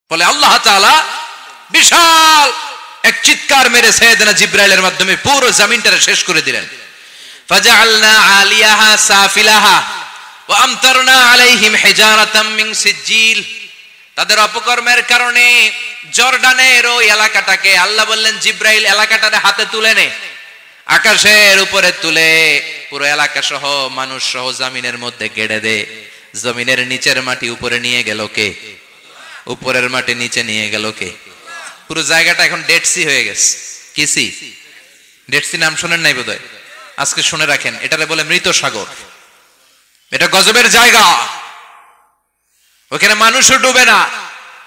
ফলে আল্লাহ তাআলা বিশাল এক চিৎকার মেরে সাইয়েদনা জিবরাইলের মাধ্যমে পুরো জমিনটারে শেষ করে দিলেন। ফাজআলনা আলিয়াহা সাফিলাহা ওয়া আমতারনা আলাইহিম হিজারাতাম মিন সিজিল। তাদের অপকর্মের কারণে জর্ডানের ওই এলাকাটাকে আল্লাহ বললেন, জিবরাইল এলাকাটারে হাতে তুলে নে, আকাশের উপরে তুলে পুরো এলাকা সহ মানুষ সহ জমিনের মধ্যে গেড়ে দে। জমিনের নিচের মাটি উপরে নিয়ে গেল কে? উপরের মাটি নিচে নিয়ে গেল কে? পুরো জায়গাটা এখন ডেড সি হয়ে গেছে। কি সি? ডেড সি নাম শুনেন নাই বোধহয়? আজকে শুনে রাখেন, এটারে বলে মৃত সাগর। এটা গজবের জায়গা, ওখানে মানুষও ডুবে না।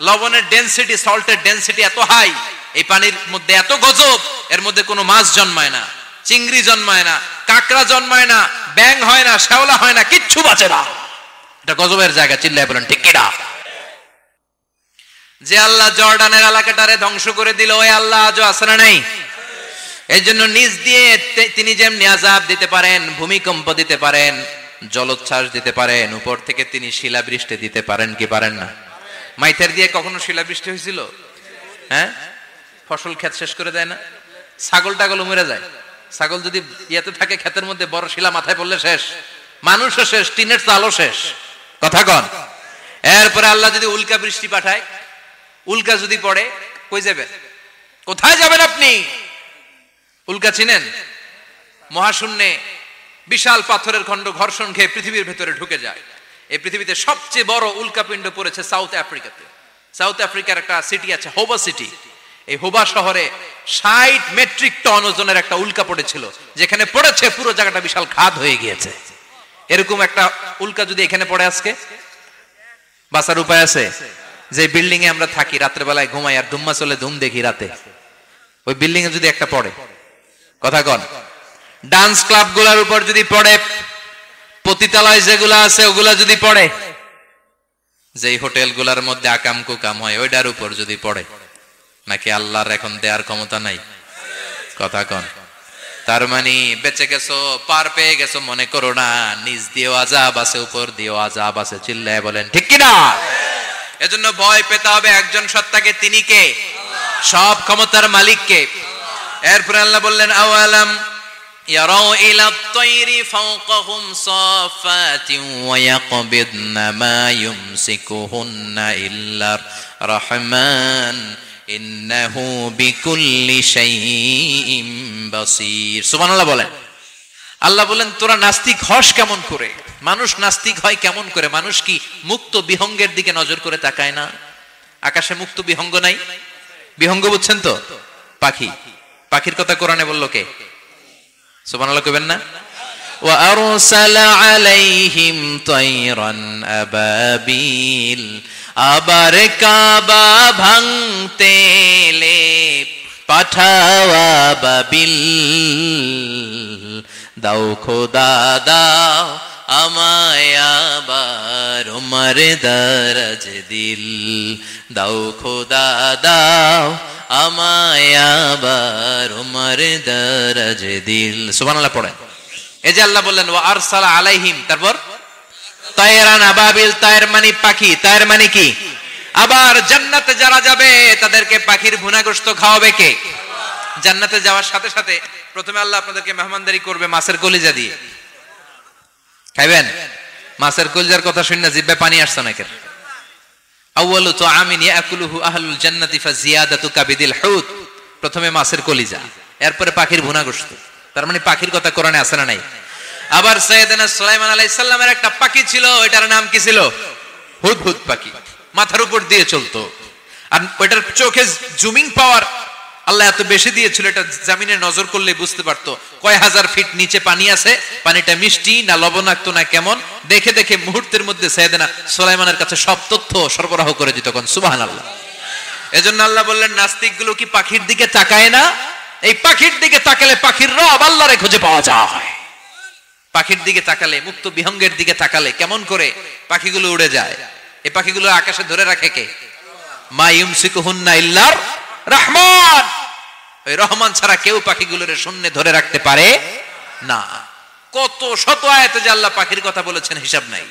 লবণের ডেনসিটি, সল্টের ডেনসিটি এত হাই, এই পানির মধ্যে এত গজব, এর মধ্যে কোনো মাছ জন্মায় না, চিংড়ি জন্মায় না, কাঁকড়া জন্মায় না, ব্যাং হয় না, শ্যাওলা হয় না, কিচ্ছু বাঁচে না। এটা গজবের জায়গা। চিল্লায় বলেন ঠিক কিনা? যে আল্লাহ জর্ডানের এলাকাটারে ধ্বংস করে দিল, ওই আল্লাহ আজও আছে না নাই? এই জন্য নিজ দিয়ে তিনি যেমনি আযাব দিতে পারেন, ভূমিকম্প দিতে পারেন, জলোচ্ছ্বাস দিতে পারেন, উপর থেকে তিনি শিলাবৃষ্টি দিতে পারেন কি পারেন না? মাইথার দিয়ে কখনো শিলাবৃষ্টি হয়েছিল? হ্যাঁ, ফসল ক্ষেত শেষ করে দেয় না? ছাগল টাগল মরে যায়। ছাগল যদি ইয়েতে থাকে ক্ষেতের মধ্যে, বড় শিলা মাথায় পড়লে শেষ, মানুষও শেষ, টিনের চালও শেষ। কথা কন। এরপরে আল্লাহ যদি উল্কা বৃষ্টি পাঠায়, উল্কা যদি পড়ে, কই যাবেন? কোথায় যাবেন আপনি? উল্কা চিনেন? মহাশূন্যে বিশাল পাথরের খণ্ড ঘর্ষণ খেয়ে পৃথিবীর ভেতরে ঢুকে যায়। এই পৃথিবীতে সবচেয়ে বড় উল্কাপিণ্ড পড়েছে সাউথ আফ্রিকাতে। সাউথ আফ্রিকার একটা সিটি আছে, হোবা সিটি। এই হোবা শহরে 60 মেট্রিক টন ওজনের একটা উল্কা পড়েছিল, যেখানে পড়েছে পুরো জায়গাটা বিশাল খাদ হয়ে গিয়েছে। এরকম একটা উল্কা যদি এখানে পড়ে, আজকে বাঁচার উপায় আছে? যে বিল্ডিং এ আমরা থাকি, রাত্রে বেলায় ঘুমাই আর ধুম্মা চলে ধুম দেখি রাতে, ওই বিল্ডিং এ যদি একটা পড়ে, কথা কন, ডান্স ক্লাব গুলার উপর যদি পড়ে, পতিতালয় যেগুলা আছে ওগুলা যদি পড়ে, যেই হোটেল গুলার মধ্যে আকাম কুকাম হয় ওইটার উপর যদি পড়ে, নাকি আল্লাহর এখন দেয়ার ক্ষমতা নাই? কথা কন। তার মানে বেঁচে গেছো, পার পেয়ে গেছো মনে করো না, নিজ দিয়েও আযাব আছে, উপর দিয়েও আযাব আছে। চিল্লায় বলেন ঠিক কিনা? এজন্য ভয় পেতে হবে একজন সত্তাকে, তিনি কে? সব ক্ষমতার মালিক কে? এরপর আল্লাহ বললেন, আওয়ালাম ইয়ারাউ ইলা আত-তায়রি ফাওকাহুম সাফাতিন ওয়া ইয়াকবিদনা মা ইউমসিকুহুন্না ইল্লা রাহমান ইন্নাহু বিকুল্লি শাইইন বাসীর। সুবহানাল্লাহ বলেন। আল্লাহ বলেন, তোরা নাস্তিক হস কেমন করে? মানুষ নাস্তিক হয় কেমন করে? মানুষ কি মুক্ত বিহঙ্গের দিকে নজর করে তাকায় না? আকাশে মুক্ত বিহঙ্গ নাই? বিহঙ্গ বুঝছেন তো? পাখি। পাখির কথা কোরআনে বললো কে? সুবহানাল্লাহ কইবেন না? ওয়া আরসালা আলাইহিম তায়রান আবাবিল। আবার কাবা ভাঙতে এলে পাঠাওয়া বাবিল। দাও খোদা দাও আমায় আবার উমর দরজ দিল। দাও খোদা দাও আমায় আবার উমর দরজ দিল। সুবহানাল্লাহ পড়েন। এই যে আল্লাহ বললেন ওয়া আরসালা আলাইহিম, তারপর তায়রান আবাবিল, তায়ের মানে পাখি, তায়ের মানে কি? আবার জান্নাতে যারা যাবে তাদেরকে পাখির ভুনা গোশত খাওয়াবে কে? জান্নাতে যাওয়ার সাথে সাথে প্রথমে আল্লাহ আপনাদেরকে মেহমানদারি করবে মাছের কলিজা দিয়ে। খাইবেন? মাছের কলিজার কথা শুনে জিহ্বায় পানি আসছে নাকি? আউয়ালু তুআমিন ইয়াকুলুহু আহলুল জান্নাতি ফাজিয়াদাতু কাবিদিল হুত। প্রথমে মাছের কলিজা, এরপরে পাখির ভুনা গোশত। তার মানে পাখির কথা কোরআনে আছে না নাই? আবার সাইয়েদনা সুলাইমান আলাইহিস সালামের একটা পাখি ছিল, এটার নাম কি ছিল? হুদহুদ পাখি। মাথার উপর দিয়ে চলতো, আর ওইটার চোখে জুমিং পাওয়ার আল্লাহ এত বেশি দিয়েছিল, এটা জমিনে নজর করলে বুঝতে পারতো কয় হাজার ফিট নিচে পানি আছে, পানিটা মিষ্টি না লবণাক্ত না কেমন, দেখে দেখে মুহূর্তের মধ্যে সাইয়েদনা সুলাইমানের কাছে সব তথ্য সরবরাহ করে দিত। কোন সুবহানাল্লাহ। এজন্য আল্লাহ বললেন, নাস্তিক গুলো কি পাখির দিকে তাকায় না? এই পাখির দিকে তাকালে পাখির রব আল্লাহরে খুঁজে পাওয়া যায়। পাখির দিকে তাকালে, মুক্ত বিহঙ্গের দিকে তাকালে কেমন করে পাখিগুলো উড়ে যায়। এই পাখিগুলো আকাশে ধরে রাখে কে? মা ইউমসিকুহুন্না ইল্লার রহমান। ওই রহমান ছাড়া কেউ পাখিগুলোর শূন্যে ধরে রাখতে পারে না। কত শত আয়াতে যে আল্লাহ পাখির কথা বলেছেন হিসাব নাই।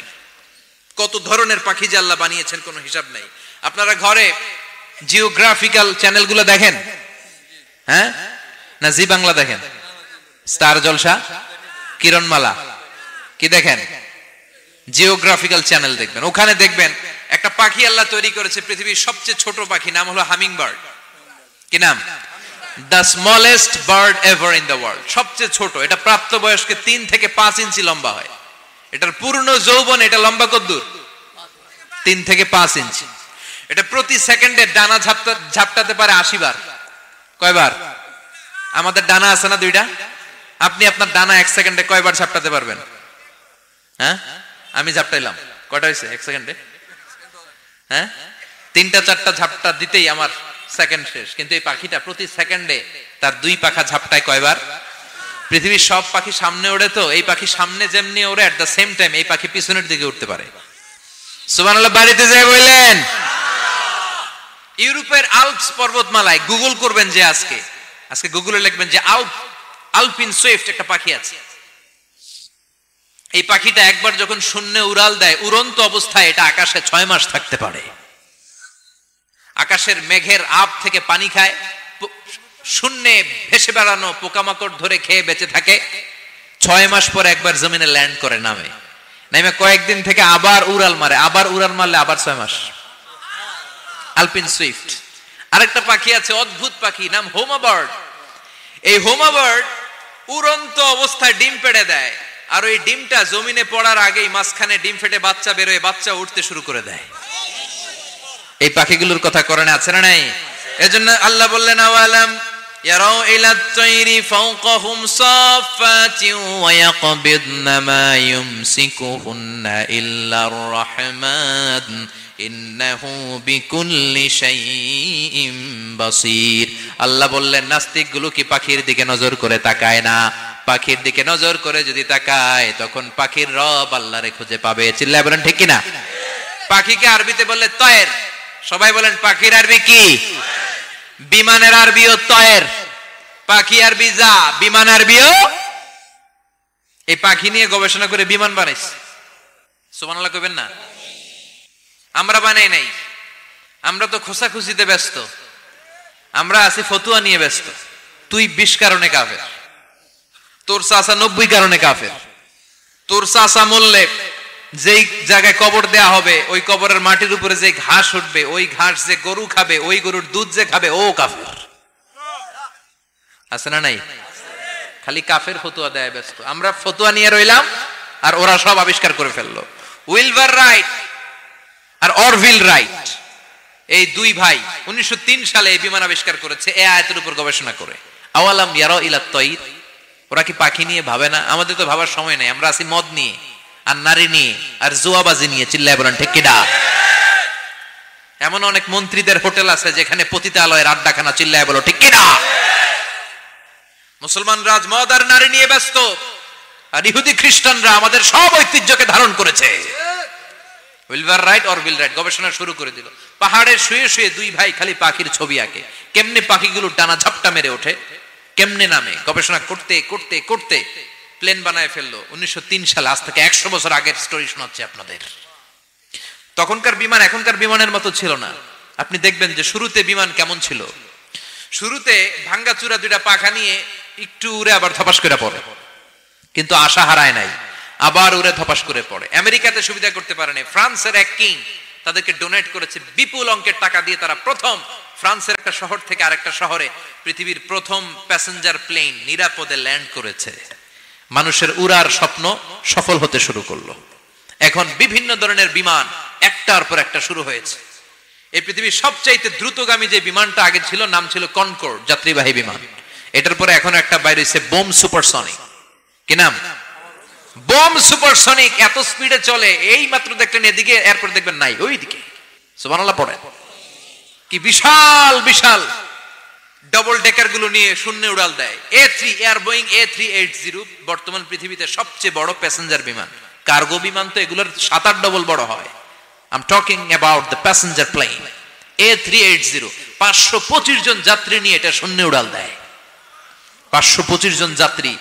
কত ধরনের পাখি যে আল্লাহ বানিয়েছেন কোনো হিসাব নাই। আপনারা ঘরে জিওগ্রাফিক্যাল চ্যানেলগুলো দেখেন? হ্যাঁ, না জি বাংলা দেখেন? স্টার জলসা, কিরণমালা কি দেখেন? জিওগ্রাফিক্যাল চ্যানেল দেখবেন। ওখানে দেখবেন একটা পাখি আল্লাহ তৈরি করেছে, পৃথিবীর সবচেয়ে ছোট পাখি, নাম হলো হামিং বার্ড। কি নাম? The smallest bird ever in the world. সবচেয়ে ছোট। এটা প্রাপ্তবয়স্কে 3 থেকে 5 ইঞ্চি লম্বা হয়। এটার পূর্ণ যৌবন এটা লম্বা কতদূর? 3 থেকে 5 ইঞ্চি। এটা প্রতি সেকেন্ডে ডানা ঝাপটাতে পারে 80 বার। কয়বার? আমাদের ডানা আছে না 2টা। আপনি আপনার ডানা 1 সেকেন্ডে কয়বার ঝাপটাতে পারবেন? হ্যাঁ, আমি ঝাপটাইলাম, কয়টা হয়েছে 1 সেকেন্ডে? হ্যাঁ, 3টা 4টা ঝাপটা দিতেই আমার সেকেন্ড শেষ। কিন্তু এই পাখিটা প্রতি সেকেন্ডে তার 2 পাখা ঝাপটায় কয়বার? পৃথিবীর সব পাখি সামনে ওড়ে, তো এই পাখি সামনে যেমনি ওড়ে, এট দ্য সেম টাইম এই পাখি পিছনের দিকে উঠতে পারে। সুবহানাল্লাহ। বাড়িতে যাই বললেন। ইউরোপের আল্পস পর্বতমালায় গুগল করবেন যে আজকে গুগলে লিখবেন যে আলপিন সুইফট একটা পাখি আছে। এই পাখিটা একবার যখন শূন্যে উড়াল দেয়, উড়ন্ত অবস্থায় এটা আকাশে 6 মাস থাকতে পারে। আকাশের মেঘের আপ থেকে পানি খায়, শূন্যে ভেসে বেড়ানো পোকামাকড় ধরে খেয়ে বেঁচে থাকে। 6 মাস পরে একবার জমিনে ল্যান্ড করে, নামে কয়েকদিন থেকে আবার উড়াল মারে, আবার উড়াল মারলে আবার 6 মাস। আলপিন সুইফট। আরেকটা পাখি আছে, অদ্ভুত পাখি, নাম হোমা বার্ড। এই হোমা বার্ড উড়ন্ত অবস্থায় ডিম পেড়ে দেয়, আর ওই ডিমটা জমিনে পড়ার আগেই মাঝখানে ডিম ফেটে বাচ্চা বেরোয়, বাচ্চা উঠতে শুরু করে দেয়। এই পাখিগুলোর কথা কোরআনে আছে না নাই? এজন্য আল্লাহ বললেন, আওয়ালাম ইয়ারাউ ইলা তাইরি ফাওকাহুম সাফাতিন ওয়া ইয়াকবিদনা মা ইউমসিকুহুন্না ইল্লার রাহমান ইন্নাহু বিকুল্লি শাইইন বাসীর। আল্লাহ বললেন, নাস্তিকগুলো কি পাখির দিকে নজর করে তাকায় না? পাখির দিকে নজর করে যদি তাকায়, তখন পাখির রব আল্লাহরে খুঁজে পাবে। চিল্লায় বলেন ঠিক কিনা? পাখিকে আরবিতে বললে তয়ের। সবাই বলেন, পাখির আরবি কি? বিমানের আরবিও তয়ের। পাখি আরবি যা, বিমান আরবিও। এই পাখি নিয়ে গবেষণা করে বিমান বানাইছে। সুবহানাল্লাহ কইবেন না? আমরা বানাই নাই, আমরা তো খোঁচাখুচিতে ব্যস্ত, আমরা আছি ফতুয়া নিয়ে ব্যস্ত। তুই 20 কারণে কাফের, তোর চাচা 90 কারণে কাফের। তোর চাচা মরলে যেই জায়গায় কবর দেয়া হবে, ওই কবরের মাটির উপরে যে ঘাস উঠবে, ওই ঘাস যে গরু খাবে, ওই গরুর দুধ যে খাবে, ও কাফের। আছে না নাই? খালি কাফের ফতুয়া দেয় ব্যস্ত। আমরা ফতুয়া নিয়ে রইলাম, আর ওরা সব আবিষ্কার করে ফেললো। উইলবার রাইট আর অরভিল রাইট, এই 2 ভাই 1903 সালে এই বিমান আবিষ্কার করেছে, এই আয়াতের উপর গবেষণা করে। আওয়ালাম ইয়ারাউ ইলা তাইর, ওরা কি পাখি নিয়ে ভাবে না? আমাদের তো ভাবার সময় নাই, আমরা আছি মদ নিয়ে আর নারী নিয়ে আর জুয়াবাজি নিয়ে। চিল্লায় বলেন ঠিক কিনা? এমন অনেক মন্ত্রীদের হোটেল আছে যেখানে পতিতালয়ের আড্ডাখানা। চিল্লায় বলো ঠিক কিনা? মুসলমান রাজ মদ আর নারী নিয়ে ব্যস্ত, আর ইহুদি খ্রিস্টানরা আমাদের সব ঐতিহ্যকে ধারণ করেছে। উইলবার রাইট অরভিল রাইট গবেষণা শুরু করে দিল। পাহাড়ে শুয়ে শুয়ে 2 ভাই খালি পাখির ছবি আঁকে, কেমনে পাখিগুলো ডানা ঝাপটা মেরে ওঠে, কেমনে নামে। গবেষণা করতে করতে করতে প্লেন বানায় ফেললো 1903 সালে। আজ থেকে 100 বছর আগের স্টোরি শোনাচ্ছি আপনাদের। তখনকার বিমান এখনকার বিমানের মতো ছিল না। আপনি দেখবেন যে শুরুতে বিমান কেমন ছিল। শুরুতে ভাঙ্গাচুরা 2টা পাখা নিয়ে একটু উড়ে আবার ধপাস করে পড়ে, কিন্তু আশা হারায় নাই, আবার উড়ে ধপাস করে পড়ে। আমেরিকাতে সুবিধা করতে পারেনি। ফ্রান্সের এক কিং তাদেরকে ডোনেট করেছে বিপুল অঙ্কের টাকা দিয়ে। তারা প্রথম ফ্রান্সের একটা শহর থেকে আরেকটা শহরে পৃথিবীর প্রথম প্যাসেঞ্জার প্লেন নিরাপদে ল্যান্ড করেছে। মানুষের উড়ার স্বপ্ন সফল হতে শুরু করলো। এখন বিভিন্ন ধরনের বিমান একটার পর একটা শুরু হয়েছে। এই পৃথিবীর সবচাইতে দ্রুতগামী যে বিমানটা আগে ছিল, নাম ছিল কনকর্ড, যাত্রীবাহী বিমান। এটার পরে এখন একটা বাইরে হয়েছে বোম সুপারসনিক। কি নাম? Bomb supersonic. এত স্পিডে চলে, এই মাত্র দেখলেন এদিকে, এরপর দেখবেন নাই ওইদিকে। সুবহানাল্লাহ পড়ে। কি বিশাল বিশাল ডবল ডেকার গুলো নিয়ে শূন্যে উড়াল দেয়। বোয়িং A380 বর্তমান পৃথিবীতে সবচেয়ে বড় প্যাসেঞ্জার বিমান। কার্গো বিমান তো এগুলোর 7-8 ডবল বড় হয়। I'm talking about the passenger plane A380। 525 জন যাত্রী নিয়ে এটা শূন্যে উড়াল দেয়। 525 জন যাত্রী,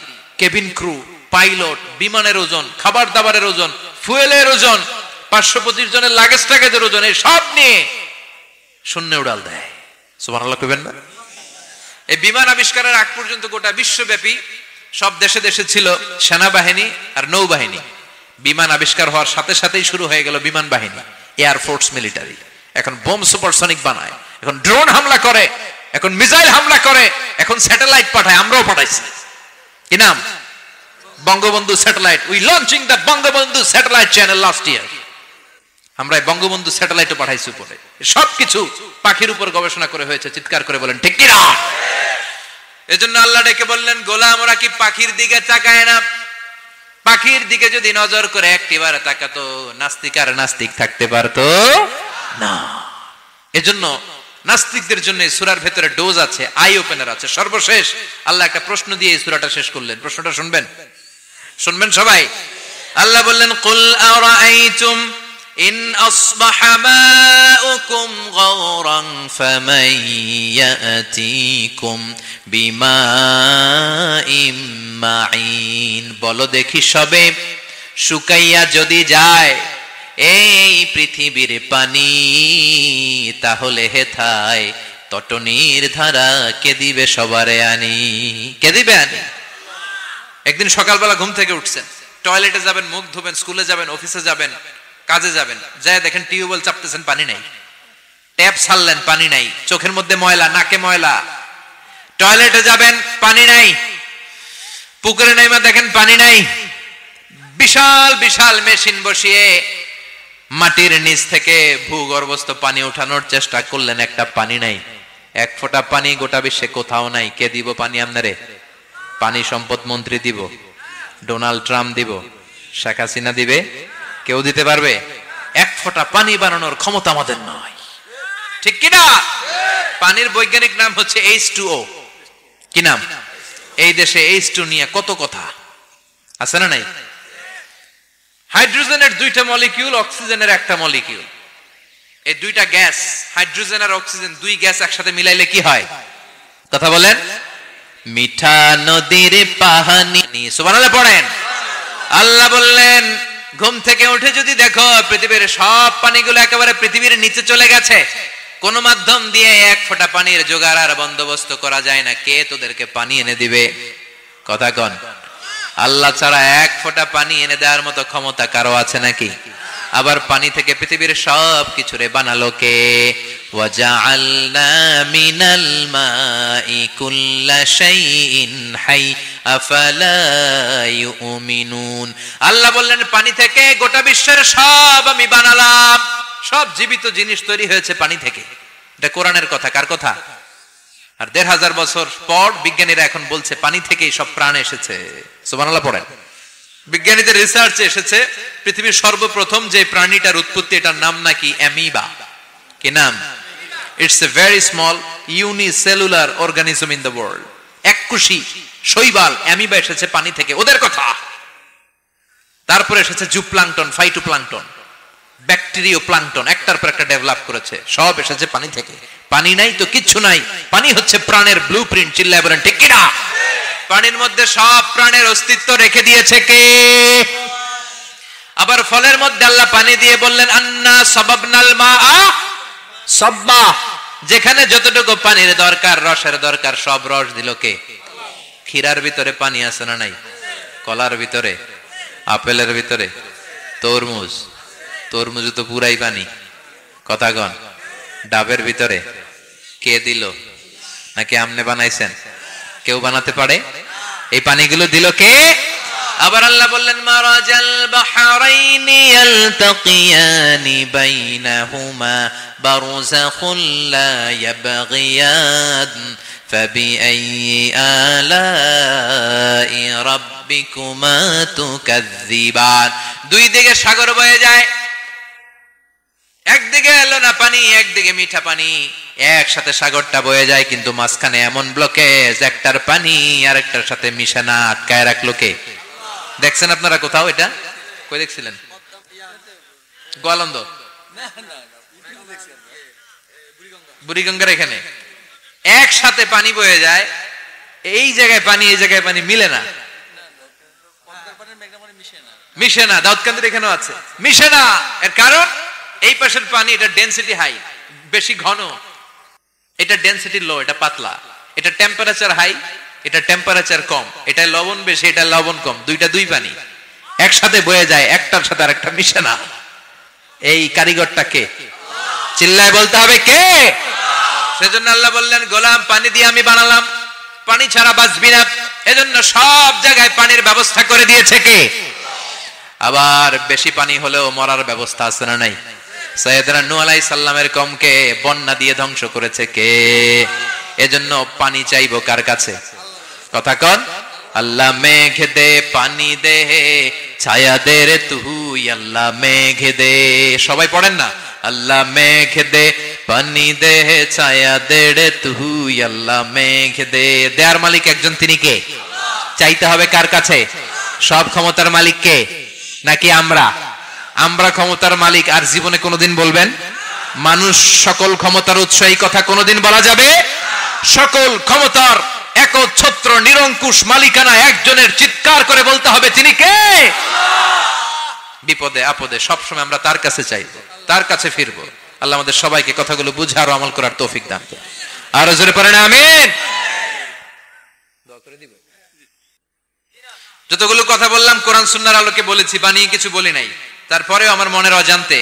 কেবিন ক্রু, পাইলট, বিমানের ওজন, খাবার দাবারের ওজন, ফুয়েলের ওজন, 525 জনের লাগেজ টাগেজের ওজন, এই সব নিয়ে শূন্য উড়াল দেয়। সুবহানাল্লাহ কইবেন না? এই বিমান আবিষ্কারের আগ পর্যন্ত গোটা বিশ্বব্যাপী সব দেশে দেশে ছিল সেনাবাহিনী আর নৌবাহিনী। বিমান আবিষ্কার হওয়ার সাথে সাথেই শুরু হয়ে গেল বিমান বাহিনী, এয়ারফোর্স, মিলিটারি। এখন বোম সুপারসনিক বানায়, এখন ড্রোন হামলা করে, এখন মিসাইল হামলা করে, এখন স্যাটেলাইট পাঠায়। আমরাও পাঠাইছি। কি নাম? Bangabandhu satellite. We launching the Bangabandhu satellite channel last year. আমরা বঙ্গবন্ধু স্যাটেলাইটও পাঠাইছি উপরে। সবকিছু পাখির উপর গবেষণা করে হয়েছে। চিৎকার করে বলেন ঠিক কি না? এজন্য আল্লাহ ডেকে বললেন, গোলাম ওরা কি পাখির দিকে তাকায় না? পাখির দিকে যদি নজর করে একটিবার তাকাতো, নাস্তিক আর নাস্তিক থাকতে পারতো না। এজন্য নাস্তিকদের জন্য এই সূরার ভেতরে ডোজ আছে, আই ওপেনার আছে। সর্বশেষ আল্লাহ একটা প্রশ্ন দিয়ে এই সূরাটা শেষ করলেন। প্রশ্নটা শুনবেন? শুনবেন সবাই? আল্লাহ বললেন, কুল আরাআইতুম ইন আসবাহা মাউকুম গাওরান ফামান ইয়াতিকুম বিমাইম মাইন। বলো দেখি সবে, শুকাইয়া যদি যায় এই পৃথিবীর পানি, তাহলে হেথায় তটনির ধারা কে দিবে সবারে আনি? কে দিবে আনি? একদিন সকালবেলা ঘুম থেকে উঠছেন, টয়লেটে যাবেন, মুখ ধোবেন, স্কুলে যাবেন, অফিসে যাবেন, কাজে যাবেন, যায় দেখেন টিউবওয়েল চাপতেছেন, পানি নাই। ট্যাপ ছাড়লেন, পানি নাই। চোখের মধ্যে ময়লা, নাকে ময়লা। টয়লেটে যাবেন, পানি নাই। পুকুরে নাইমা দেখেন পানি নাই। বিশাল বিশাল মেশিন বসিয়ে মাটির নিচ থেকে ভূগর্ভস্থ পানি উঠানোর চেষ্টা করলেন, একটা পানি নাই। এক ফোঁটা পানি গোটা বিশ্বে কোথাও নাই। কে দিব পানি আপনারে? পানি সম্পদ মন্ত্রী দিব, ডোনাল্ড ট্রাম্প দিব, শেখ হাসিনা দিবে? কেউ দিতে পারবে? এক ফোঁটা পানি বানানোর ক্ষমতা আমাদের নয়। ঠিক কিনা? পানির বৈজ্ঞানিক নাম হচ্ছে H2O। কি নাম? এই দেশে H2 নিয়ে কত কথা আছে না নাই? হাইড্রোজেনের দুইটা মলিকিউল, অক্সিজেনের একটা মলিকিউল। এই দুইটা গ্যাস, হাইড্রোজেন আর অক্সিজেন, দুই গ্যাস একসাথে মিলাইলে কি হয়? কথা বলেন। মিঠা নদীর পানি। সুবহানাল্লাহ পড়েন। আল্লাহ বললেন, ঘুম থেকে উঠে যদি দেখো পৃথিবীর সব পানিগুলো একেবারে পৃথিবীর নিচে চলে গেছে, কোন মাধ্যম দিয়ে এক ফোঁটা পানির জোগাড় আর বন্দোবস্ত করা যায় না, কে তোদেরকে পানি এনে দিবে? কথা কন। আল্লাহ ছাড়া এক ফোঁটা পানি এনে দেওয়ার মতো ক্ষমতা কারো আছে নাকি? আবার পানি থেকে পৃথিবীর সব কিছুরে বানালো কে? ওয়াজআলনা মিনাল মাই কুল্লা শাইইন হাই আফালা ইউমিনুন। আল্লাহ বললেন, পানি থেকে গোটা বিশ্বের সব আমি বানালাম। সব জীবিত জিনিস তৈরি হয়েছে পানি থেকে। এটা কোরআনের কথা। কার কথা? আর ১৫০০ বছর পর বিজ্ঞানীরা এখন বলছে পানি থেকেই সব প্রাণ এসেছে। সুবহানাল্লাহ পড়েন। বিজ্ঞানীদের রিসার্চে এসেছে পৃথিবীর সর্বপ্রথম যে প্রাণীটার উৎপত্তি, এটার নাম নাকি অ্যামিবা। কি নাম? It's a very small unicellular organism in the world. এককোষী শৈবাল অ্যামিবা এসেছে পানি থেকে, ওদের কথা। তারপরে এসেছে জুপ্লাঙ্কটন, ফাইটোপ্লাঙ্কটন, ব্যাকটেরিয়া প্লাঙ্কটন, একটার পর একটা ডেভেলপ করেছে। সব এসেছে পানি থেকে। পানি নাই তো কিচ্ছু নাই। পানি হচ্ছে প্রাণের ব্লুপ্রিন্ট। চিল্লায় বলেন ঠিক কিনা? পানির মধ্যে সব প্রাণের অস্তিত্ব রেখে দিয়েছে কে? আবার ফলের মধ্যে আল্লাহ পানি দিয়ে বললেন, আন্না সাবাবনাল মাআ সাব্বা। যেখানে যতটুকু পানির দরকার, রসের দরকার, সব রস দিল কে? ক্ষীরার ভিতরে পানি আছে না নাই? কলার ভিতরে, আপেলের ভিতরে, তরমুজ, তরমুজ তো পুরাই পানি। কথা কন। ডাবের ভিতরে কে দিল? নাকি আমনে বানাইছেন? কেউ বানাতে পারে? এই পানিগুলো দিল কে? আবার আল্লাহ বললেন, মারাজাল বাহরাইনি ইয়ালতাকিয়ানি বাইনাহুমা বারযাখুন লা ইয়াবগিয়ান ফাবিআইয়ি আলাই রাব্বিকুমা তুকাযযিবান। দুই দিকে সাগর বয়ে যায়, একদিকে এলো না পানি, একদিকে মিঠা পানি, একসাথে সাগরটা বয়ে যায়, কিন্তু মাঝখানে এমন ব্লকেজ, একটার পানি আরেকটার সাথে মিশে না, আটকায় রাখলো কে? দেখছেন আপনারা কোথাও এটা? কই দেখছিলেন? গোয়ালন্দ, বুড়িগঙ্গার এখানে একসাথে পানি বয়ে যায়। এই জায়গায় পানি, এই জায়গায় পানি মিলে না, মিশে না। দাউদকান্দির এখানেও আছে, মিশে না। এর কারণ এই পাশের পানি, এটা ডেনসিটি হাই, বেশি ঘন, এটা ডেনসিটি লো, এটা পাতলা, এটা টেম্পারেচার হাই, এটা টেম্পারেচার কম, এটা লবণ বেশি, এটা লবণ কম, দুইটা দুই পানি একসাথে বয়ে যায়, একটার সাথে আরেকটা মিশে না। এই কারিগরটা কে? চিল্লায় বলতে হবে কে? সেজন্য আল্লাহ বললেন, গোলাম পানি দিয়ে আমি বানালাম, পানি ছাড়া বাঁচবি না, এজন্য সব জায়গায় পানির ব্যবস্থা করে দিয়েছে কে? আবার বেশি পানি হলেও মরার ব্যবস্থা আছে না নাই? সাইয়েদনা নূহ আলাইহিস সালামের কওমকে বন্যা দিয়ে ধ্বংস করেছে কে? এজন্য পানি চাইবো কার কাছে? কথা কন। আল্লাহ মেঘ দে পানি দে, ছায়া দে রে তুই আল্লাহ মেঘ দে। সবাই পড়েন না, আল্লাহ মেঘ দে পানি দে, ছায়া দে রে তুই আল্লাহ মেঘ দে। দেয়ার মালিক একজন, তিনি কে? চাইতে হবে কার কাছে? সব ক্ষমতার মালিক কে? নাকি আমরা? আমরা ক্ষমতার মালিক আর জীবনে কোনোদিন বলবেন? মানুষ সকল ক্ষমতার উৎস, এই কথা কোনোদিন বলা যাবে? সকল ক্ষমতার একচ্ছত্র নিরঙ্কুশ মালিকানা একজনের, চিৎকার করে বলতে হবে তিনি কে? বিপদে আপদে সবসময় আমরা তার কাছে চাইবো, তার কাছে ফিরবো। আল্লাহ আমাদের সবাইকে কথাগুলো বুঝার ও আমল করার তৌফিক দান করুন। আরো জোরে পড়েন আমিন। যতগুলো কথা বললাম কোরআন সুন্নাহর আলোকে বলেছি, বানিয়ে কিছু বলি নাই। তারপরেও আমার মনের অজান্তে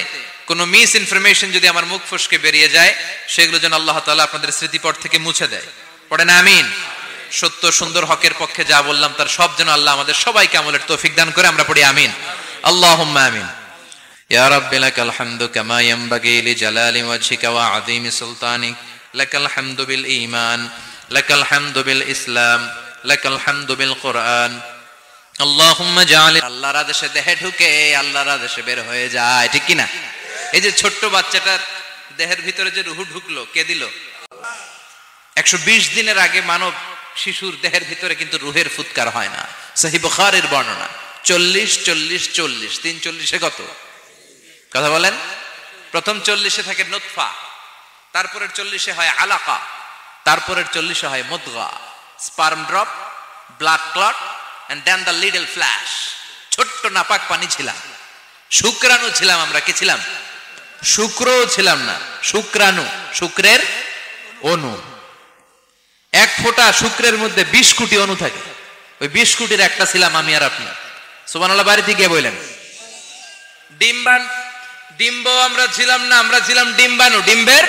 কোনো মিস ইনফরমেশন যদি আমার মুখ ফসকে বেরিয়ে যায়, সেগুলো যেন আল্লাহ তাআলা আপনাদের স্মৃতিপট থেকে মুছে দেয়। পড়েন আমিন। সত্য সুন্দর হকের পক্ষে যা বললাম তার সব যেন আল্লাহ আমাদের সবাইকে আমলের তৌফিক দান করে। আমরা পড়ি আমিন, আল্লাহুম্মা আমিন। ইয়া রাব্বি লাকাল হামদু কামা ইয়ানবাগি লিজালালি ওয়াজহিকা ওয়া আযীমি সুলতানিক, লাকাল হামদু বিল ঈমান, লাকাল হামদু বিল ইসলাম, লাকাল হামদু বিল কুরআন। আল্লাহুম্মা জাআল, আল্লাহর আদেশে দেহে ঢুকে আল্লাহর আদেশে বের হয়ে যায়, ঠিক কি না? এই যে ছোট্ট বাচ্চাটার দেহের ভিতরে যে রূহ ঢুকলো, কে দিল? 120 দিনের আগে মানব শিশুর দেহের ভিতরে কিন্তু রূহের ফুৎকার হয় না। সহিহ বুখারীর বর্ণনা 40 40 40, 340 কত? কথা বলেন। প্রথম 40 থাকে নুতফা, তারপরের 40 হয় আলাকা, তারপরের 40 হয় মুদগা, sperm drop, blood clot and then the little flash। ছোট্ট নাপাক পানি ছিলাম, শুক্রাণু ছিলাম আমরা। কি ছিলাম? শুক্রও ছিলাম না, শুক্রাণু, শুক্রের অণু। এক ফোঁটা শুক্রের মধ্যে 20 কোটি অণু থাকে, ওই 20 কোটির একটা ছিলাম আমি আর আপনি। সুবহানাল্লাহ, বাড়িতে গিয়ে বললেন। ডিম্ব আমরা ছিলাম না, আমরা ছিলাম ডিম্বাণু। ডিম্বের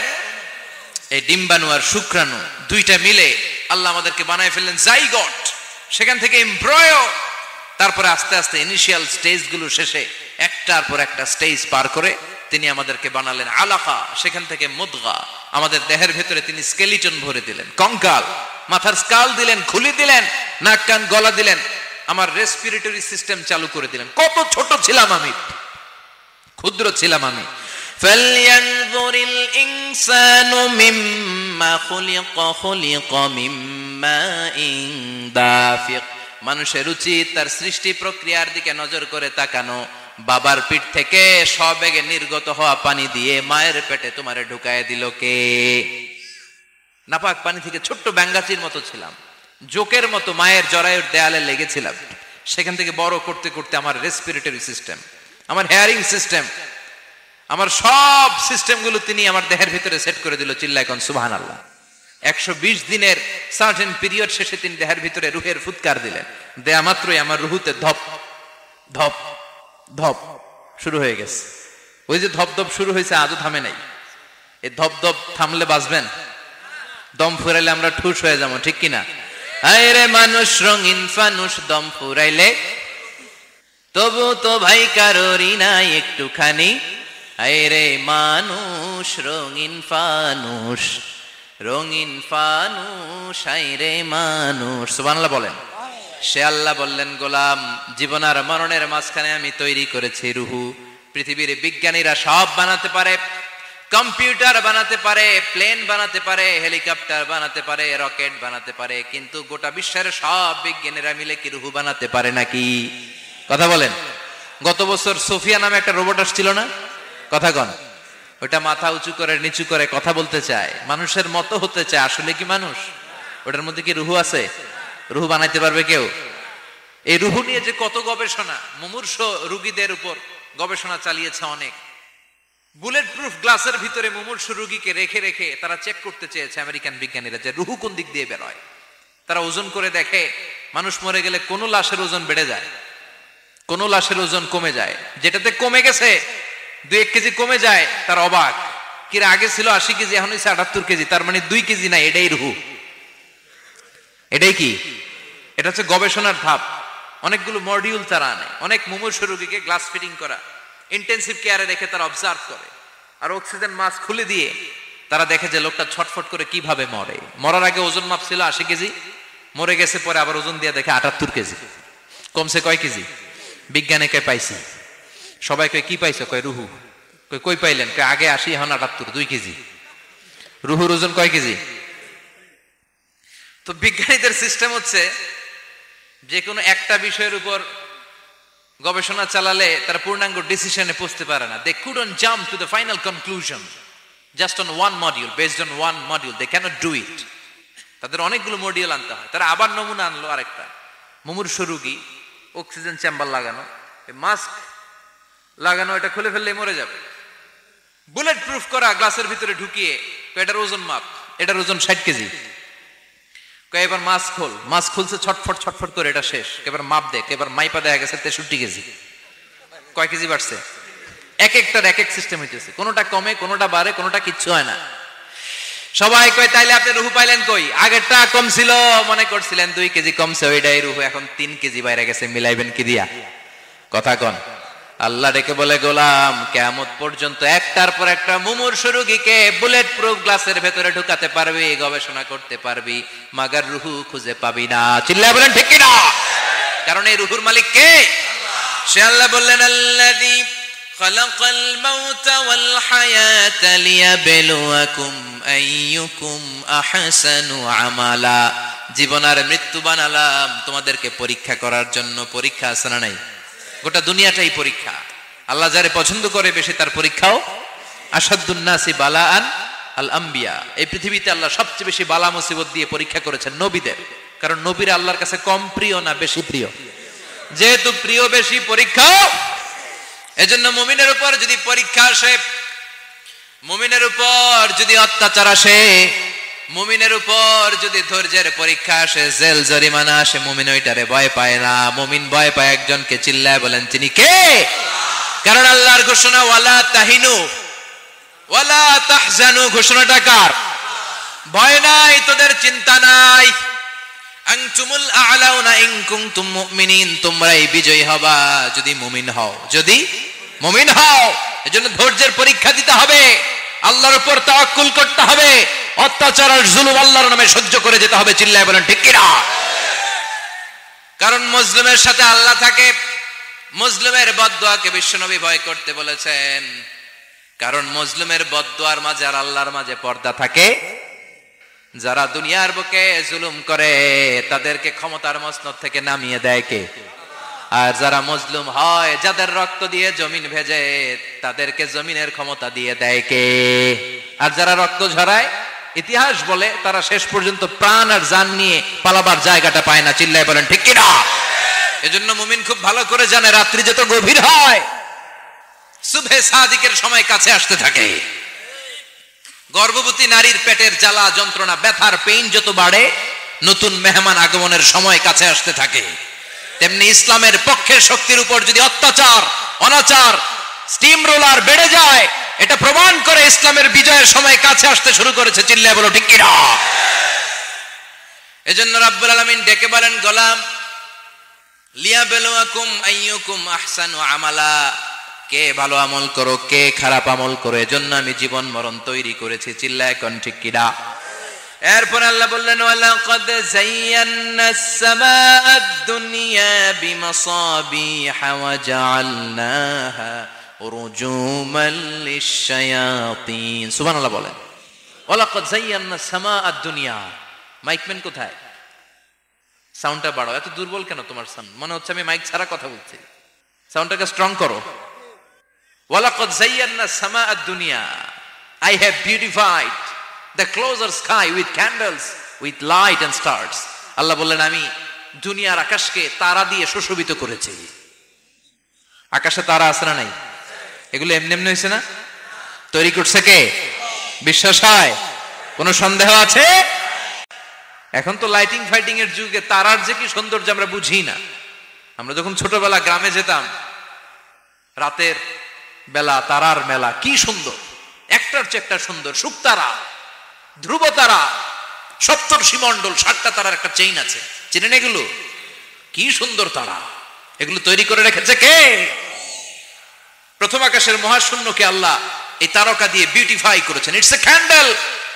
এই ডিম্বাণু আর শুক্রাণু দুইটা মিলে আল্লাহ আমাদেরকে বানায় ফেললেন জাইগট, সেখান থেকে এমব্রয়ো, তারপরে আস্তে আস্তে ইনিশিয়াল স্টেজগুলো শেষে একটার পর একটা স্টেজ পার করে তিনি আমাদেরকে বানালেন আলাকা, সেখান থেকে মুদগা। আমাদের দেহের ভেতরে তিনি স্কেলিটন ভরে দিলেন, কঙ্কাল, মাথার স্কাল দিলেন, খুলি দিলেন, নাক কান গলা দিলেন, আমার রেসপিরেটরি সিস্টেম চালু করে দিলেন। কত ছোট ছিলাম আমি, ক্ষুদ্র ছিলাম আমি। ফালয়ানজুরিল ইনসানু মিম্মা খুলিকা, খুলিকা মিম্মাইন দাফিক। মানুষের উচিত তার সৃষ্টি প্রক্রিয়ার দিকে নজর করে তাকানো। বাবার পিঠ থেকে সবেগে নির্গত হওয়া পানি দিয়ে মায়ের পেটে তোমারে ঢুকায় দিল কে? নাপাক পানি থেকে ছোট্ট ব্যাঙ্গাচির মতো ছিলাম, জোকের মতো মায়ের জরায়ুর দেয়ালে লেগেছিলাম। সেখান থেকে বড় করতে করতে আমার রেসপিরেটরি সিস্টেম, আমার হেয়ারিং সিস্টেম, আমার সব সিস্টেমগুলো তিনি আমার দেহের ভিতরে সেট করে দিল। চিল্লায় কোন সুবহানাল্লাহ। 120 দিনের সার্টেন পিরিয়ড শেষে তিনি দেহের ভিতরে রুহের ফুৎকার দিলেন। দেয়া মাত্রই আমার রুহুতে ধপ ধপ ধপ শুরু হয়ে গেছে। ওই যে ধপ ধপ শুরু হয়েছে, আজও থামে নাই। এই ধপ ধপ থামলে বাঁচবেন? দম ফুরাইলে আমরা ঠুস হয়ে যাবো, ঠিক কিনা? হায় রে মানুষ রঙিন ফানুষ, দম ফুরাইলে তবু তো ভাই কারোরই নাই একটুখানি। হায় রে মানুষ রঙিন ফানুষ, রঙিন ফানুষ, হায় রে মানুষ। সুবহানাল্লাহ বলেন। সে আল্লাহ বললেন, গোলাম জীবন আর মরণের মাঝখানে আমি তৈরি করেছি রুহু। পৃথিবীর বিজ্ঞানীরা সব বানাতে পারে, কম্পিউটার বানাতে পারে, প্লেন বানাতে পারে, হেলিকপ্টার বানাতে পারে, রকেট বানাতে পারে, কিন্তু গোটা বিশ্বের সব বিজ্ঞানীরা মিলে কি রুহু বানাতে পারে নাকি? কথা বলেন। গত বছর সোফিয়া নামে একটা রোবট আসছিল না? কথা কন। ওটা মাথা উঁচু করে নিচু করে কথা বলতে চায়, মানুষের মতো হতে চায়। আসলে কি মানুষ? ওটার মধ্যে কি রুহু আছে? রুহু বানাইতে পারবে কেউ? এই রুহু নিয়ে যে কত গবেষণা, মুমূর্ষ রোগীদের উপর গবেষণা চালিয়েছে অনেক। বুলেট প্রুফ গ্লাসের ভিতরে মুমূর্ষু রোগীকে রেখে রেখে তারা চেক করতে চেয়েছে আমেরিকান বিজ্ঞানীরা যে রুহু কোন দিক দিয়ে বের হয়। তারা ওজন করে দেখে মানুষ মরে গেলে কোন লাশের ওজন বেড়ে যায়, কোন লাশের ওজন কমে যায়। যেটাতে কমে গেছে 2-1 কেজি কমে যায়, তার অবাক, কিরা আগে ছিল 80 কেজি এখন হচ্ছে 78 কেজি, তার মানে 2 কেজি না, এটাই রুহু। এটাই কি? এটা হচ্ছে গবেষণার ধাপ। অনেকগুলো মডিউল তারা আনে, অনেক মুমূর্ষু রোগীকে গ্লাস ফিটিং করা, ইন্টেন্সিভ কেয়ারে রেখে তারা অবজার্ভ করে, আর অক্সিজেন মাস্ক খুলে দিয়ে তারা দেখে যে লোকটা ছটফট করে কিভাবে মরে। মরার আগে ওজন মাপ ছিল 80 কেজি, মরে গেছে পরে আবার ওজন দিয়ে দেখে 78 কেজি। কমছে কয় কেজি? বিজ্ঞানীকে পাইছি। সবাই কয় কি পাইছো? কয় রুহু। কই পাইলেন? কয় আগে 80 এখন 78, 2 কেজি। রুহুর ওজন কয় কেজি? তো বিজ্ঞানীদের সিস্টেম হচ্ছে যে কোনো একটা বিষয়ের উপর গবেষণা চালালে তারা পূর্ণাঙ্গ ডিসিশনে পৌঁছতে পারে না। They couldn't jump to the final conclusion just on one module, based on one module. They cannot do it. তাদের অনেকগুলো মডিউল আনতে হয়। তারা আবার নমুনা আনলো আরেকটা, মুমূর্ষু রোগী, অক্সিজেন চেম্বার লাগানো, মাস্ক লাগানো, এটা খুলে ফেললে মরে যাবে। বুলেট প্রুফ করা গ্লাসের ভিতরে ঢুকিয়ে এটার ওজন মাপ, এটার ওজন 60 কেজি। এবার মাস্ক খোল, মাস্ক খুলছে ছটফট ছটফট করে, এটা শেষ। এবার মাপ দেখ, এবার মাইপা দেখা গেছে 63 কেজি। কয় কেজি বাড়ছে? এক একটার এক এক সিস্টেম হইতেছে, কোনোটা কমে, কোনোটা বাড়ে, কোনোটা কিচ্ছু হয় না। সবাই কয় তাইলে আপনি রুহু পাইলেন কই? আগেরটা কম ছিল, মনে করছিলেন 2 কেজি কমছে, ওইটাই রুহু, এখন 3 কেজি বাইরে গেছে, মিলাইবেন কি দিয়া? কথা কন। আল্লাহ ডেকে বলে, গোলাম কিয়ামত পর্যন্ত একটার পর একটা মুমূর্ষু রোগীকে বুলেট প্রুফ গ্লাসের ভেতরে ঢুকাতে পারবি, গবেষণা করতে পারবি, মাগার রুহু খুঁজে পাবি না। চিল্লায় বলেন ঠিক কিনা? কারণ এই রুহুর মালিক কে? সে আল্লাহ বললেন, আল্লাযী খালাকাল মাউতা ওয়াল হায়াতা লিয়াবলুয়াকুম আইয়ুকুম আহসানু আমালা। জীবন আর মৃত্যু বানালাম তোমাদেরকে পরীক্ষা করার জন্য। পরীক্ষা আছে না নাই? গোটা দুনিয়াটাই পরীক্ষা। আল্লাহ যারে পছন্দ করে বেশি তার পরীক্ষাও। আসাদুন নাসি বালাআন আল আম্বিয়া। এই পৃথিবীতে আল্লাহ সবচেয়ে বেশি বালা মুসিবত দিয়ে পরীক্ষা করেছেন নবীদের। কারণ নবীরা আল্লাহর কাছে কম প্রিয় না বেশি প্রিয়? যেহেতু প্রিয় বেশি, পরীক্ষা। এজন্য মুমিনের উপর যদি পরীক্ষা আসে, মুমিনের উপর যদি অত্যাচার আসে, মুমিনের উপর যদি ধৈর্যের পরীক্ষা আসে, জেল জরিমানা আসে, মুমিন ওইটারে ভয় পায় না। মুমিন ভয় পায় একজনকে। চিল্লায় বলেন তিনি কে? কারণ আল্লাহর ঘোষণা, ওয়ালা তাহিনু ওয়ালা তাহজানু। ঘোষণাটা কার? ভয় নাই, তোদের চিন্তা নাই। আনতুমুল আ'লাউনা ইন কুনতুম মুমিনিন। তোমরাই বিজয়ী হবা যদি মুমিন হও, যদি মুমিন হও। এজন্য ধৈর্যের পরীক্ষা দিতে হবে, আল্লাহর উপর তাওয়াক্কুল করতে হবে, অত্যাচার আর জুলুম আল্লাহর নামে সহ্য করে যেতে হবে। চিল্লায় বলেন ঠিক কিনা? কারণ মুসলিমের সাথে আল্লাহ থাকে। মুসলিমের বদদুয়াকে বিশ্বনবী ভয় করতে বলেছেন, কারণ মুসলিমের বদদুয়ার মাঝে আর আল্লাহর মাঝে পর্দা থাকে। যারা দুনিয়ার বুকে জুলুম করে তাদেরকে ক্ষমতার মসনদ থেকে নামিয়ে দেয় কে? আর যারা মজলুম হয়, যাদের রক্ত দিয়ে জমিন ভেজে, তাদেরকে জমিনের ক্ষমতা দিয়ে দেয় কে? আর যারা রক্ত ঝরায়, ইতিহাস বলে তারা শেষ পর্যন্ত প্রাণ আর জান নিয়ে পালাবার জায়গাটা পায় না। চিল্লায় বলেন ঠিক কিনা? এজন্য মুমিন খুব ভালো করে জানে, রাত্রি যত গভীর হয়, সুবহে সাদিকের সময় কাছে আসতে থাকে। গর্ভবতী নারীর পেটের জ্বালা যন্ত্রণা, ব্যথার পেইন যত বাড়ে, নতুন মেহমান আগমনের সময় কাছে আসতে থাকে। তেমনি ইসলামের পক্ষের শক্তির উপর যদি অত্যাচার, অনাচার, স্টিম রোলার বেড়ে যায়, এটা প্রমাণ করে ইসলামের বিজয়ের সময় কাছে আসতে শুরু করেছে। চিল্লায় বলো ঠিক কিনা? এজন্য রাব্বুল আলামিন ডেকে বলেন, গোলাম লিয়াবলুয়াকুম আইয়ুকুম আহসানু আমালা। কে ভালো আমল করো, কে খারাপ আমল করো, এজন্য আমি জীবন মরণ তৈরি করেছি। চিল্লায় কোন ঠিক কিনা? এরপর আল্লাহ বললেন, ওয়ালাকাদ যায়্যানাস সামাআদ দুনিয়া বিমাসাবিহা ওয়া জাআলনাহা রুজুমান লিশ-শায়াতিন। সুবহানাল্লাহ বলেন। ওয়ালাকাদ যায়্যানাস সামাআদ দুনিয়া। মাইকম্যান কোথায়? সাউন্ডটা বাড়াও। এত দুর্বল কেন তোমার সাউন্ড? মনে হচ্ছে আমি মাইক ছাড়া কথা বলছি। সাউন্ডটাকে স্ট্রং করো। ওয়ালাকাদ যায়্যানাস সামাআদ দুনিয়া। I have beautified the closer sky with candles, with light and stars. আল্লাহ বললেন, আমি দুনিয়ার আকাশকে তারা দিয়ে সুশোভিত করেছি। আকাশে তারা আছে না নাই? এগুলো এমনি এমনি হয়েছে না? তৈরি করছে কে? বিশ্বাস হয়? কোনো সন্দেহ আছে? এখন তো লাইটিং ফাইটিং এর যুগে তারার যে কি সৌন্দর্য আমরা বুঝি না। আমরা যখন ছোটবেলা গ্রামে যেতাম, রাতের বেলা তারার মেলা, কি সুন্দর, একটার চেয়ে একটা সুন্দর। শুকতারা, ধ্রুব তারা, সপ্তর্ষিমণ্ডল, 7টা তারার একটা চেইন আছে, চিনেন এগুলো? কি সুন্দর তারা! এগুলো তৈরি করে রেখেছে কে? প্রথম আকাশের মহাশূন্যকে আল্লাহ এই তারকা দিয়ে বিউটিফাই করেছেন। ইটস এ ক্যান্ডেল,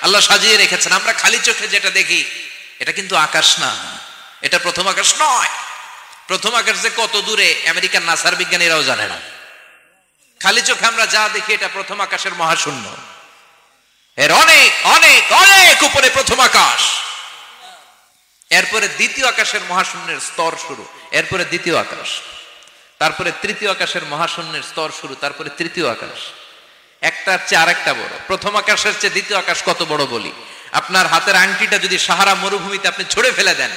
আল্লাহ সাজিয়ে রেখেছেন। আমরা খালি চোখে যেটা দেখি এটা কিন্তু আকাশ না, এটা প্রথম আকাশ নয়। প্রথম আকাশ যে কত দূরে আমেরিকার নাসার বিজ্ঞানীরাও জানে না। খালি চোখে আমরা যা দেখি এটা প্রথম আকাশের মহাশূন্য। এর অনেক অনেক অনেক উপরে প্রথম আকাশ, এরপরে দ্বিতীয় আকাশের মহাশূন্যের স্তর শুরু, এরপরে দ্বিতীয় আকাশ, তারপরে তৃতীয় আকাশের মহাশূন্যের স্তর শুরু, তারপরে তৃতীয় আকাশ। একটার চেয়ে আরেকটা বড়। প্রথম আকাশের চেয়ে দ্বিতীয় আকাশ কত বড় বলি, আপনার হাতের আংটিটা যদি সাহারা মরুভূমিতে আপনি ছড়ে ফেলে দেন,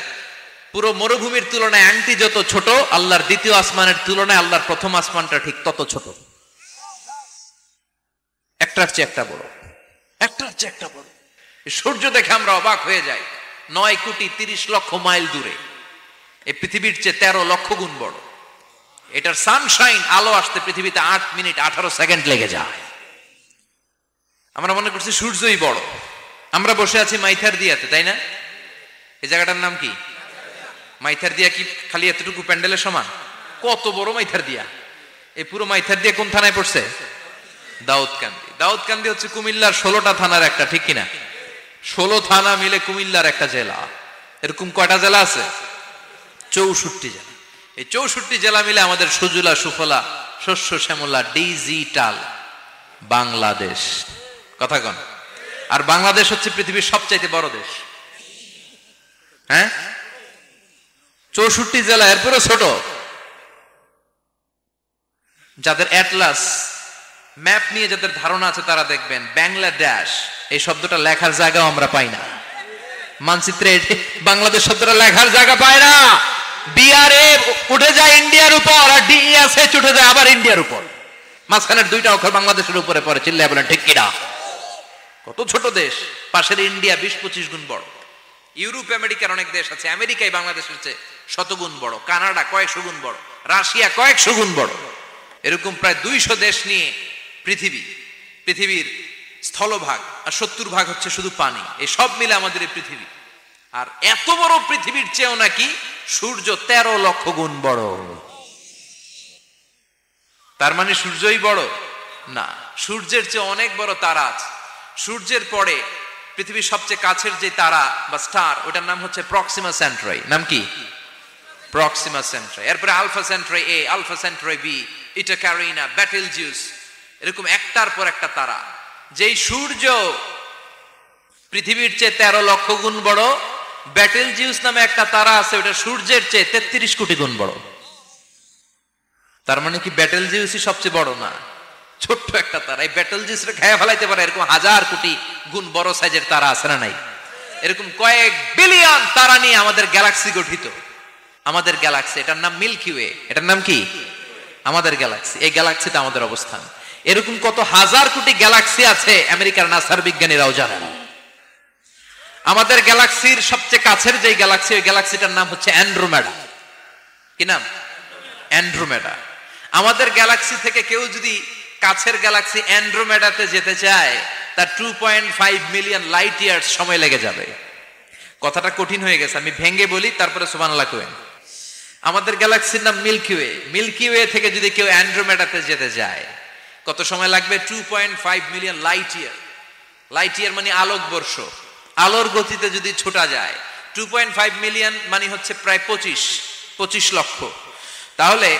পুরো মরুভূমির তুলনায় আংটি যত ছোট, আল্লাহর দ্বিতীয় আসমানের তুলনায় আল্লাহর প্রথম আসমানটা ঠিক তত ছোট। একটার চেয়ে একটা বড়, একটার চেয়ে একটা বড়। সূর্য দেখে আমরা অবাক হয়ে যাই। 9,30,00,000 মাইল দূরে, এই পৃথিবীর চেয়ে 13 লক্ষ গুণ বড়। এটার সানশাইন, আলো আসতে পৃথিবীতে 8 মিনিট 18 সেকেন্ড লেগে যায়। আমরা মনে করছি সূর্যই বড়। আমরা বসে আছি মাইথার দিয়াতে, তাই না? এই জায়গাটার নাম কি? মাইথার দিয়া। কি খালি এতটুকু প্যান্ডেলের সমান? কত বড় মাইথার দিয়া! এই পুরো মাইথার দিয়া কোন থানায় পড়ছে? দাউদকান্দি। দাউদকান্দি হচ্ছে কুমিল্লার 16টা থানার একটা, ঠিক কিনা? 16 থানা মিলে কুমিল্লার একটা জেলা। এরকম কয়টা জেলা আছে? 64 জেলা। এই 64 জেলা মিলে আমাদের সুজলা সুফলা শস্য শ্যামলা ডিজিটাল বাংলাদেশ। কথা কন। আর বাংলাদেশ হচ্ছে পৃথিবীর সবচাইতে বড় দেশ। হ্যাঁ, 64 জেলা, এরপরে ছোট। যাদের অ্যাটলাস ম্যাপ নিয়ে যাদের ধারণা আছে তারা দেখবেন বাংলাদেশ এই শব্দটা লেখার জায়গাও আমরা পাই না। মানচিত্রে বাংলাদেশ শব্দটা লেখার জায়গা পায় না। বিআরএ উঠে যায় ইন্ডিয়ার উপর, আর ডিএসএইচ উঠে যায় আবার ইন্ডিয়ার উপর। মাঝখানের 2টা অক্ষর বাংলাদেশের উপরে পড়ে। চিল্লায় বলেন ঠিক কিনা? কত ছোট দেশ। পাশের ইন্ডিয়া 20-25 গুণ বড়। ইউরোপ আমেরিকার অনেক দেশ আছে, আমেরিকায় বাংলাদেশের চেয়ে 100 গুণ বড়। কানাডা কয়েকশো গুণ বড়, রাশিয়া কয়েকশো গুণ বড়। এরকম প্রায় 200 দেশ নিয়ে পৃথিবীর স্থলভাগ, আর 70% হচ্ছে শুধু পানি। এই সব মিলে আমাদের এই পৃথিবী। আর এত বড় পৃথিবীর চেয়েও নাকি সূর্য 13 লক্ষ গুণ বড়। তার মানে সূর্যই বড় না, সূর্যের চেয়ে অনেক বড় তারা আছে। সূর্যের পরে পৃথিবীর সবচেয়ে কাছের যে তারা বা স্টার, ওটার নাম হচ্ছে প্রক্সিমা সেন্ট্রাই। নাম কি? প্রক্সিমা সেন্ট্রাই। এরপরে আলফা সেন্ট্রাই এ, আলফা সেন্ট্রাই বি, ইটা ক্যারিনা, বেটেলজিউস, এরকম একটার পর একটা তারা। যেই সূর্য পৃথিবীর চেয়ে 13 লক্ষ গুণ বড়, বেটেলজিউস নামে একটা তারা আছে, ওটা সূর্যের চেয়ে 33 কোটি গুণ বড়। তার মানে কি বেটেলজিউসই সবচেয়ে বড় না, ছোট্ট একটা তারা। এই বেটেলজিউসটা খেয়ে ফেলাইতে পারে এরকম 1000 কোটি গুণ বড় সাইজের তারা আছে না নাই? এরকম কয়েক বিলিয়ন তারা নিয়ে আমাদের গ্যালাক্সি গঠিত। আমাদের গ্যালাক্সি, এটার নাম মিল্কি ওয়ে। এটার নাম কি? আমাদের গ্যালাক্সি। এই গ্যালাক্সিতে আমাদের অবস্থান। এরকম কত হাজার কোটি গ্যালাক্সি আছে আমেরিকার নাসার বিজ্ঞানীরাও জানে না। আমাদের গ্যালাক্সির সবচেয়ে কাছের যে গ্যালাক্সি, ওই গ্যালাক্সিটার নাম হচ্ছে অ্যান্ড্রোমেডা। কি নাম? অ্যান্ড্রোমেডা। আমাদের গ্যালাক্সি থেকে কেউ যদি কাছের গ্যালাক্সি অ্যান্ড্রোমেডাতে যেতে চায়, তার 2.5 মিলিয়ন লাইট ইয়ার্স সময় লেগে যাবে। কথাটা কঠিন হয়ে গেছে, আমি ভেঙে বলি, তারপরে সুবহানাল্লাহ কই। আমাদের গ্যালাক্সির নাম মিল্কি ওয়ে। মিল্কি ওয়ে থেকে যদি কেউ অ্যান্ড্রোমেডাতে যেতে যায়, কত সময় লাগবে? 2.5 million light year. Light year মানে আলোক বর্ষ। আলোর গতিতে যদি ছোটা যায়, 2.5 মিলিয়ন মানে হচ্ছে প্রায় 25 লক্ষ। তাহলে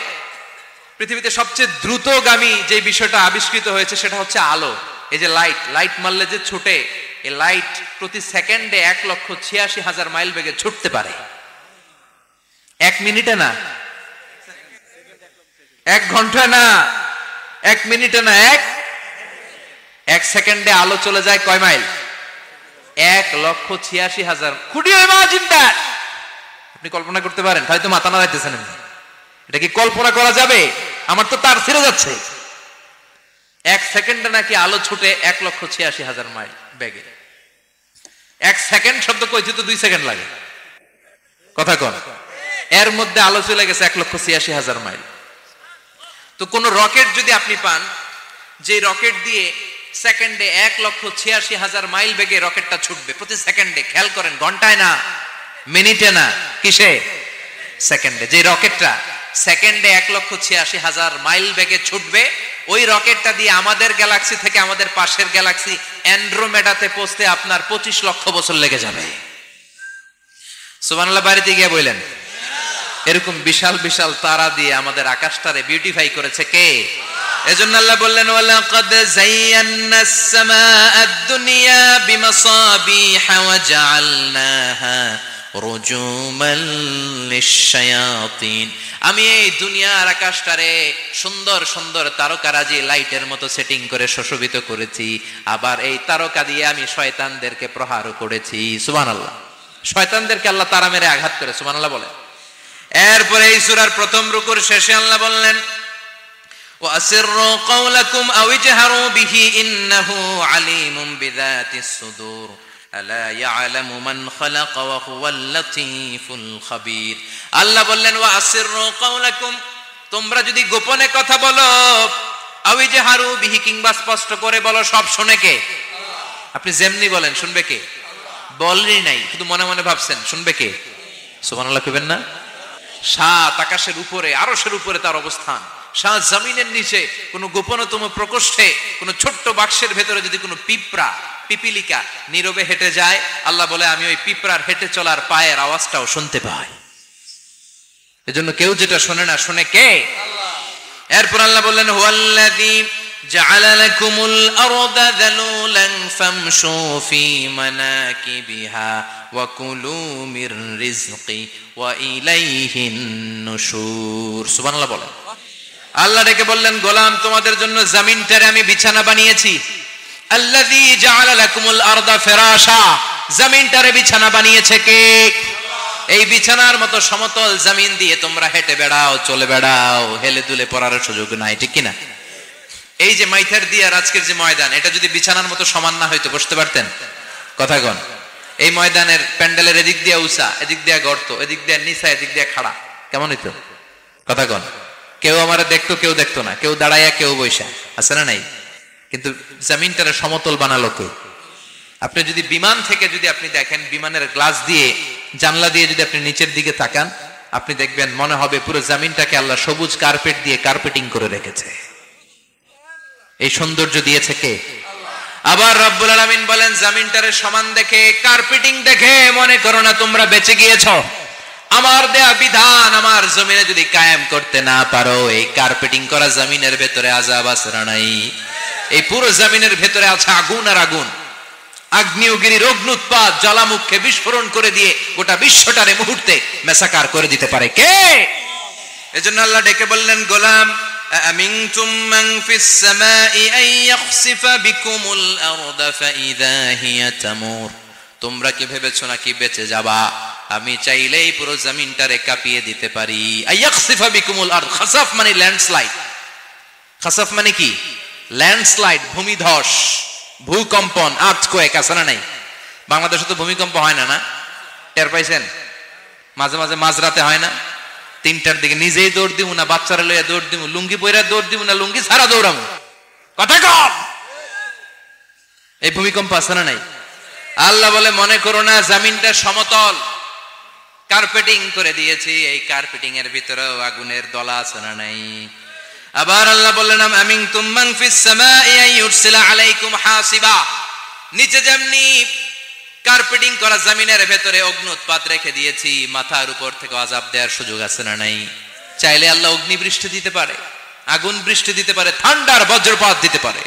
পৃথিবীতে সবচেয়ে দ্রুতগামী যে বিষয়টা আবিষ্কৃত হয়েছে সেটা হচ্ছে আলো। এই যে লাইট মারলে যে ছোটে, এই লাইট প্রতি সেকেন্ডে 1,86,000 মাইল বেগে ছুটতে পারে। 1 মিনিটে না, 1 ঘন্টা না, 1 মিনিটে না, 1 সেকেন্ডে আলো চলে যায় কয় mile? 1,86,000। Could you imagine that? আপনি কল্পনা করতে পারেন? হয়তো মাথা নাড়াইতেছেন। এটা কি কল্পনা করা যাবে? আমার তো তার ছিঁড়ে যাচ্ছে। এক সেকেন্ডে নাকি আলো ছুটে 1,86,000 মাইল বেগে। এক সেকেন্ড শব্দ কইতে তো 2 সেকেন্ড লাগে, কথা কন। এর মধ্যে আলো চলে গেছে 1,86,000 মাইল। তো কোন রকেট যদি আপনি পান, যে রকেট দিয়ে সেকেন্ডে 1,86,000 মাইল বেগে রকেটটা ছুটবে প্রতি সেকেন্ডে, খেয়াল করেন, ঘন্টায় না, মিনিটে না, কিসে? সেকেন্ডে। যে রকেটটা সেকেন্ডে 1,86,000 মাইল বেগে ছুটবে, ওই রকেটটা দিয়ে আমাদের গ্যালাক্সি থেকে আমাদের পাশের গ্যালাক্সি অ্যান্ড্রোমেডাতে পৌঁছতে আপনার 25 লক্ষ বছর লেগে যাবে। সুবহানাল্লাহ বাড়িতে গিয়ে বললেন। এরকম বিশাল বিশাল তারা দিয়ে আমাদের আকাশটারে বিউটিফাই করেছে কে? এজন্য আল্লাহ বললেন, ওয়ালাকাদ যায়্যানাস সামাআদ দুনিয়া বিমাসাবিহা ওয়া জাআলনাহা রুজুমান লিশ-শায়াতিন। আমি এই দুনিয়ার আকাশটারে সুন্দর সুন্দর তারকারাজি লাইটের মতো সেটিং করে সুশোভিত করেছি, আবার এই তারকা দিয়ে আমি শয়তানদেরকে প্রহারও করেছি। সুবহানাল্লাহ। শয়তানদেরকে আল্লাহ তারা মেরে আঘাত করে, সুবহানাল্লাহ বলে। এরপরে এই সূরার প্রথম রুকুর শেষে আল্লাহ বললেন, ওয়াসিররু কাওলাকুম আও ইজহারু বিহি ইন্নাহু আলিমুম বিযাতিস সুদূর আলা ইয়ালামু মান খালাকা ওয়া হুয়াল লাতীফুল খাবীর। আল্লাহ বললেন, ওয়াসিররু কাওলাকুম, তোমরা যদি গোপনে কথা বলো, আও ইজহারু বিহি, কিংবা স্পষ্ট করে বলো, সব শুনে কে? আল্লাহ। আপনি যেমনি বলেন শুনবে কে? বলেনই নাই, শুধু মনে মনে ভাবছেন, শুনবে কে? সুবহানাল্লাহ কইবেন না? সাত আকাশের উপরে, আরশের উপরে তার অবস্থান, সাত জমিনের নিচে কোন গোপনতম প্রকোষ্ঠে, কোন ছোট্ট বাক্সের ভেতরে যদি কোনো পিঁপড়া, পিপিলিকা নীরবে হেঁটে যায়, আল্লাহ বলে আমি ওই পিঁপড়ার হেঁটে চলার পায়ের আওয়াজটাও শুনতে পাই। এজন্য কেউ যেটা শোনে না, শোনে কে? আল্লাহ। এরপর আল্লাহ বললেন, হুয়াল্লাযী জাআলা লাকুমুল আরদা যালুলান ফামশু ফি মানাকিবিহা ওয়া কুলু মির রিজকি ওয়া ইলাইহিন নুশুর। সুবহানাল্লাহ বলেন। আল্লাহ ডেকে বললেন, গোলাম, তোমাদের জন্য জমিনটারে আমি বিছানা বানিয়েছি। আল্লাযী জাআলা লাকুমুল আরদা ফিরাশা, জমিনটারে বিছানা বানিয়েছে কে? এই বিছানার মতো সমতল জমিন দিয়ে তোমরা হেঁটে বেড়াও, চলে বেড়াও, হেলে দুলে পড়ার সুযোগ নাই, ঠিক কিনা? এই যে মাইথার দিয়ে আজকের যে ময়দান, এটা যদি বিছানার মতো সমান না হইতো বসতে পারতেন? কথা কন। এই ময়দানের প্যান্ডেলের এদিক দিয়ে উঁচা, এদিক দিয়ে গর্ত, এদিক দিয়ে নিচা, এদিক দিয়ে খাড়া, কেমন হইতো? কথা কন। কেউ আমার দেখতো, কেউ দেখতো না, কেউ দাঁড়াইয়া, কেউ বৈশা, আছে না নাই? কিন্তু জমিনটারে সমতল বানালো কে? আপনি যদি বিমান থেকে যদি আপনি দেখেন, বিমানের গ্লাস দিয়ে, জানলা দিয়ে যদি আপনি নিচের দিকে তাকান, আপনি দেখবেন মনে হবে পুরো জমিনটাকে আল্লাহ সবুজ কার্পেট দিয়ে কার্পেটিং করে রেখেছে। এই সৌন্দর্য দিয়েছে কে? আবার রব্বুল আলামিন বলেন, জমিনটারে সমান দেখে, কার্পেটিং দেখে মনে করো না তোমরা বেঁচে গিয়েছো। আমার দেয়া বিধান আমার জমিনে যদি কায়েম করতে না পারো, এই কার্পেটিং করা জমিনের ভেতরে আযাব আছে না নাই? এই পুরো জমিনের ভেতরে আছে আগুন আর আগুন। আগ্নেয়গিরির অগ্নুৎপাত জ্বালামুখে বিস্ফোরণ করে দিয়ে গোটা বিশ্বটারে মুহূর্তে মেসাকার করে দিতে পারে কে? এজন্য আল্লাহ ডেকে বললেন, গোলাম, আমিনতুম মান ফিস সামাই আন ইয়াখসিফা বিকুমুল আরদা ফাইযা হিয়া তামুর। তোমরা কি ভেবেছো নাকি বেঁচে যাবা? আমি চাইলেই পুরো জমিনটারে কাঁপিয়ে দিতে পারি। আইয়াখসিফা বিকুমুল আরদ, খাসাফ মানে ল্যান্ডস্লাইড। খাসাফ মানে কি? ল্যান্ডস্লাইড, ভূমিধস, ভূকম্পন, আর্থকোয়েক, আছে না নাই? বাংলাদেশে তো ভূমিকম্প হয় না, না? টের পাইছেন? মাঝে মাঝে মাঝরাতে হয় না? 3টার দিকে নিজেই দৌড় দিব না বাচ্চারা লইয়া দৌড় দিব, লুঙ্গি পইরা দৌড় দিব না লুঙ্গি ছাড়া দৌড়াবো, কথা কম। এই ভূমিকম্প আছে না নাই? আল্লাহ বলে, মনে করো না জমিনটা সমতল, কার্পেটিং করে দিয়েছি, এই কার্পেটিং এর ভিতরেও আগুনের দলা আছে না নাই? আবার আল্লাহ বললেন, আমিনতুম মান ফিস সামাই আন ইউরসিলা আলাইকুম হাসিবা। নিচে যেমনি কার্পেটিং করা জমিনের ভেতরে অগ্নুৎপাত রেখে দিয়েছি, মাথার উপর থেকে আযাব দেওয়ার সুযোগ আছে না নাই? চাইলে আল্লাহ অগ্নি বৃষ্টি দিতে পারে, আগুন বৃষ্টি দিতে পারে, ঠান্ডার বজ্রপাত দিতে পারে।